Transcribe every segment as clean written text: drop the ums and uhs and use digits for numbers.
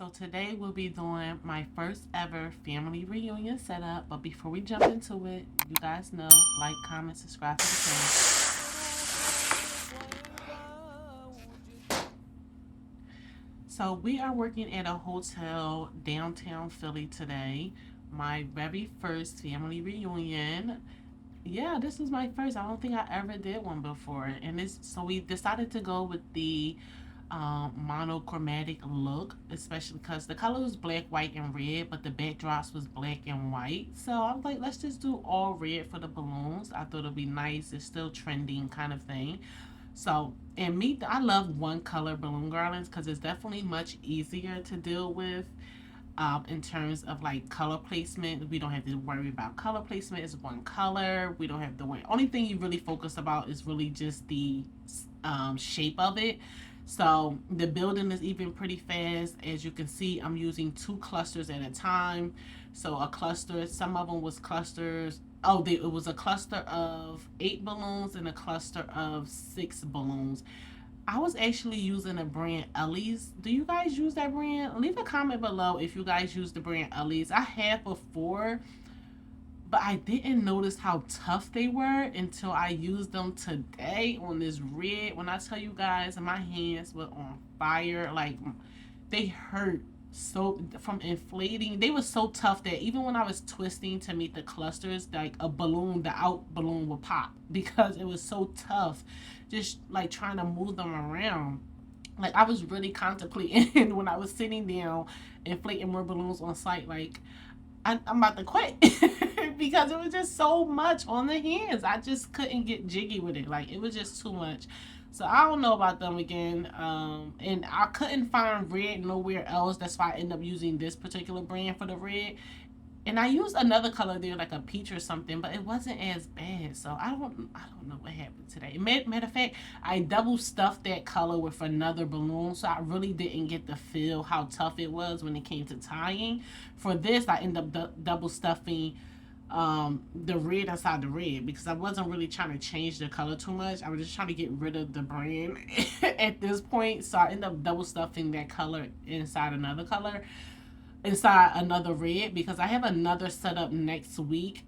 So today we'll be doing my first ever family reunion setup. But before we jump into it, you guys know, like, comment, subscribe to the channel. So we are working at a hotel downtown Philly today. My very first family reunion. Yeah, this is my first. I don't think I ever did one before. And this, so we decided to go with the monochromatic look, especially because the color was black, white, and red, but the backdrops was black and white. So I was like, let's just do all red for the balloons. I thought it'd be nice. It's still trending kind of thing. So, and me, I love one color balloon garlands because it's definitely much easier to deal with. In terms of like color placement, we don't have to worry about color placement. It's one color. We don't have to worry. Only thing you really focus about is really just the shape of it. So the building is even pretty fast. As you can see, I'm using 2 clusters at a time. So a cluster, some of them was clusters. Oh, it was a cluster of 8 balloons and a cluster of 6 balloons. I was actually using a brand Ellie's. Do you guys use that brand? Leave a comment below if you guys use the brand Ellie's. I have before, but I didn't notice how tough they were until I used them today on this red. When I tell you guys, my hands were on fire. Like, they hurt so from inflating. They were so tough that even when I was twisting to meet the clusters, like a balloon, the out balloon would pop because it was so tough. Just like trying to move them around. Like, I was really contemplating when I was sitting down inflating more balloons on site. Like, I'm about to quit because it was just so much on the hands. I just couldn't get jiggy with it. Like, it was just too much. So I don't know about them again. And I couldn't find red nowhere else. That's why I ended up using this particular brand for the red. And I used another color there, like a peach or something, but it wasn't as bad. So I don't know what happened today. Matter of fact, I double stuffed that color with another balloon, so I really didn't get to feel how tough it was when it came to tying. For this, I ended up double stuffing the red inside the red because I wasn't really trying to change the color too much. I was just trying to get rid of the brand at this point. So I ended up double stuffing that color inside another color, inside another red, because I have another setup next week.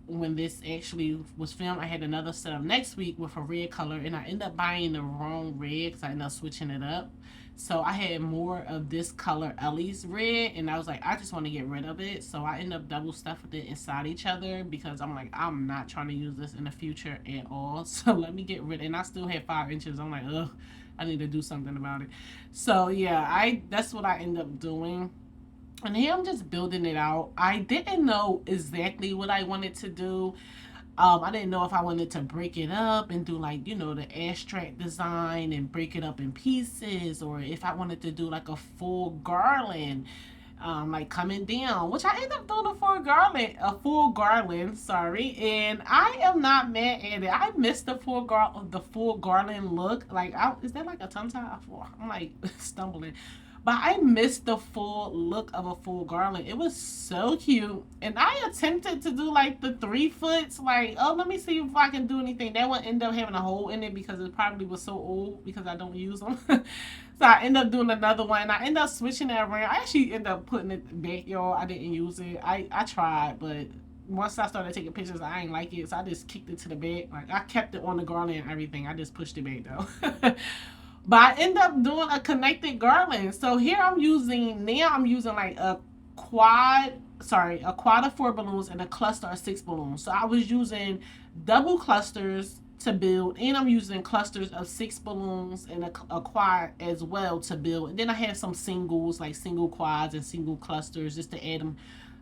When this actually was filmed, I had another setup next week with a red color, and I ended up buying the wrong red because I ended up switching it up. So I had more of this color, Ellie's red, and I was like, I just want to get rid of it. So I ended up double stuffing it inside each other because I'm like, I'm not trying to use this in the future at all. So let me get rid. And I still had 5 inches. I'm like, ugh, I need to do something about it. So yeah, that's what I ended up doing. And here I'm just building it out. I didn't know exactly what I wanted to do. I didn't know if I wanted to break it up and do, like, the abstract design and break it up in pieces, or if I wanted to do like a full garland, like coming down, which I ended up doing a full garland, sorry. And I am not mad at it. I missed the full garland look. Like, is that like a tongue tie? I'm like stumbling. But I missed the full look of a full garland. It was so cute. And I attempted to do like the 3 foots. Like, oh, let me see if I can do anything. That one ended up having a hole in it because it probably was so old because I don't use them. So I ended up doing another one. I ended up switching that around. I actually ended up putting it back, y'all. I didn't use it. I tried, but once I started taking pictures, I ain't like it. So I just kicked it to the back. Like, I kept it on the garland and everything. I just pushed it back though. But I end up doing a connected garland. So here I'm using like a quad of 4 balloons and a cluster of 6 balloons. So I was using double clusters to build, and I'm using clusters of 6 balloons and a quad as well to build. And then I have some singles, like single quads and single clusters, just to add them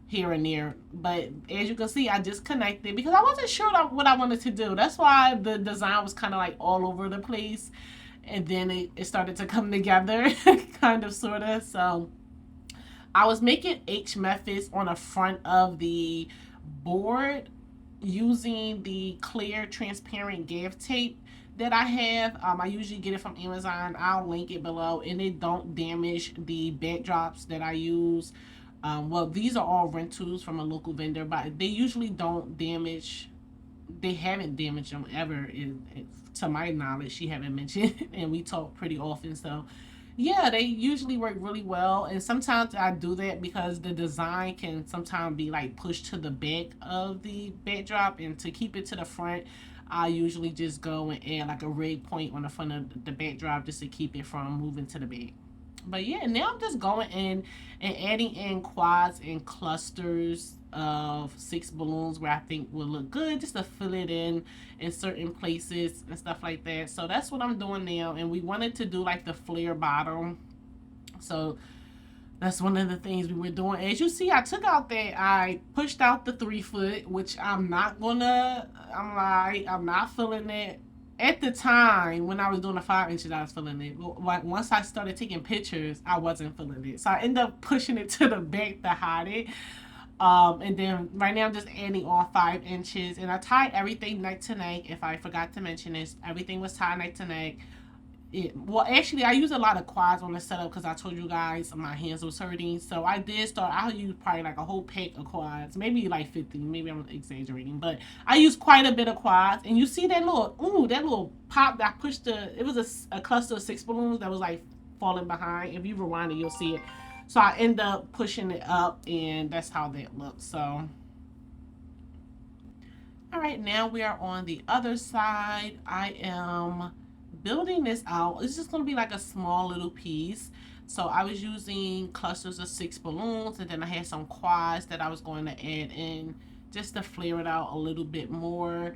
here and there. But as you can see, I just connected because I wasn't sure what I wanted to do. That's why the design was kind of like all over the place. And then it started to come together, kind of, sort of. So I was making H methods on the front of the board using the clear transparent gaff tape that I have. I usually get it from Amazon. I'll link it below, and it don't damage the backdrops that I use. Well, these are all rentals from a local vendor, but they usually don't damage. They haven't damaged them ever, to my knowledge. She haven't mentioned, and we talk pretty often, so Yeah, they usually work really well, and sometimes I do that because the design can sometimes be like pushed to the back of the backdrop, and to keep it to the front, I usually just go and add like a red point on the front of the backdrop just to keep it from moving to the back. But yeah, now I'm just going in and adding in quads and clusters of 6 balloons where I think will look good, just to fill it in certain places and stuff like that. So that's what I'm doing now. And we wanted to do like the flare bottom. So that's one of the things we were doing. As you see, I took out that, I pushed out the 3 foot, which I'm not gonna, I'm not feeling it. At the time when I was doing the 5 inches, I was feeling it. But like once I started taking pictures, I wasn't feeling it. So I ended up pushing it to the back to hide it. And then right now I'm just adding on 5 inches, and I tied everything neck to neck. If I forgot to mention this, everything was tied neck to neck. Well, actually, I use a lot of quads on the setup because I told you guys my hands was hurting. So I did start. I'll use probably like a whole pack of quads, maybe like 50. Maybe I'm exaggerating, but I use quite a bit of quads. And you see that little pop that I pushed the. It was a cluster of 6 balloons that was like falling behind. If you rewind it, you'll see it. So I end up pushing it up, and that's how that looks. So, all right, now we are on the other side. I am building this out. It's just going to be like a small little piece. So I was using clusters of 6 balloons, and then I had some quads that I was going to add in just to flare it out a little bit more,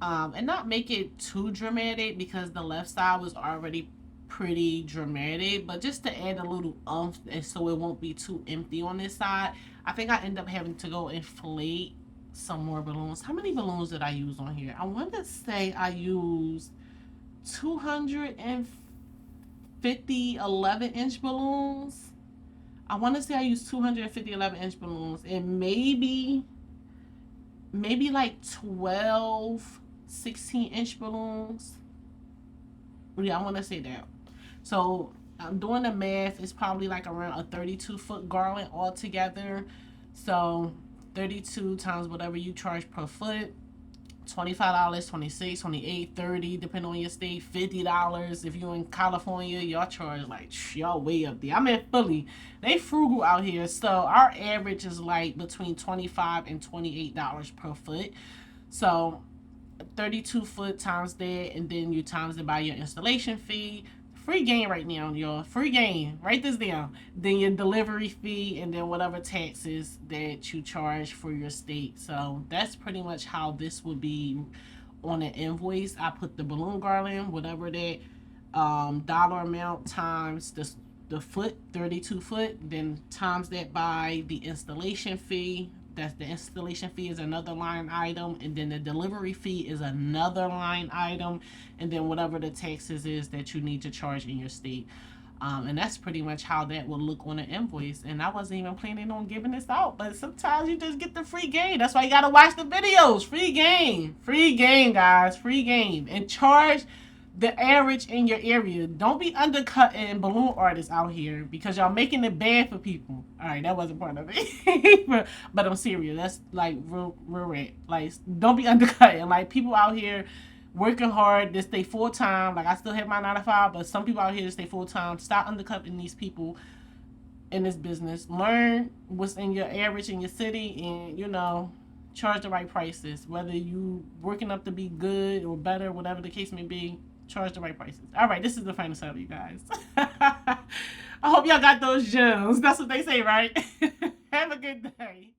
and not make it too dramatic because the left side was already pretty dramatic, but just to add a little umph and so it won't be too empty on this side. I think I end up having to go inflate some more balloons. How many balloons did I use on here? I want to say I used 250 11-inch balloons. I want to say I used 250 11-inch balloons, and maybe like 12 16-inch balloons. Yeah, I want to say that. So I'm doing the math. It's probably like around a 32-foot garland altogether. So 32 times whatever you charge per foot. $25, 26, 28, 30, depending on your state. $50 if you're in California. Y'all charge like y'all way up there. I'm in Philly. They frugal out here. So our average is like between $25 and $28 per foot. So 32 foot times that, and then you times it by your installation fee. Free game right now, y'all. Free game. Write this down. Then your delivery fee, and then whatever taxes that you charge for your state. So that's pretty much how this would be on an invoice. I put the balloon garland, whatever that dollar amount times the foot, 32 foot, then times that by the installation fee. That's the installation fee is another line item, and then the delivery fee is another line item, and then whatever the taxes is that you need to charge in your state. And that's pretty much how that will look on an invoice. And I wasn't even planning on giving this out, but sometimes you just get the free game. That's why you gotta watch the videos. Free game, guys, free game, and charge the average in your area. Don't be undercutting balloon artists out here because y'all making it bad for people. All right, that wasn't part of it, but I'm serious. That's like real rap. Like, don't be undercutting. Like, people out here working hard to stay full time. Like, I still have my 9 to 5, but some people out here to stay full time. Stop undercutting these people in this business. Learn what's in your average in your city, and charge the right prices. Whether you working up to be good or better, whatever the case may be, charge the right prices. All right, this is the final setup, you guys. I hope y'all got those gems. That's what they say, right? Have a good day.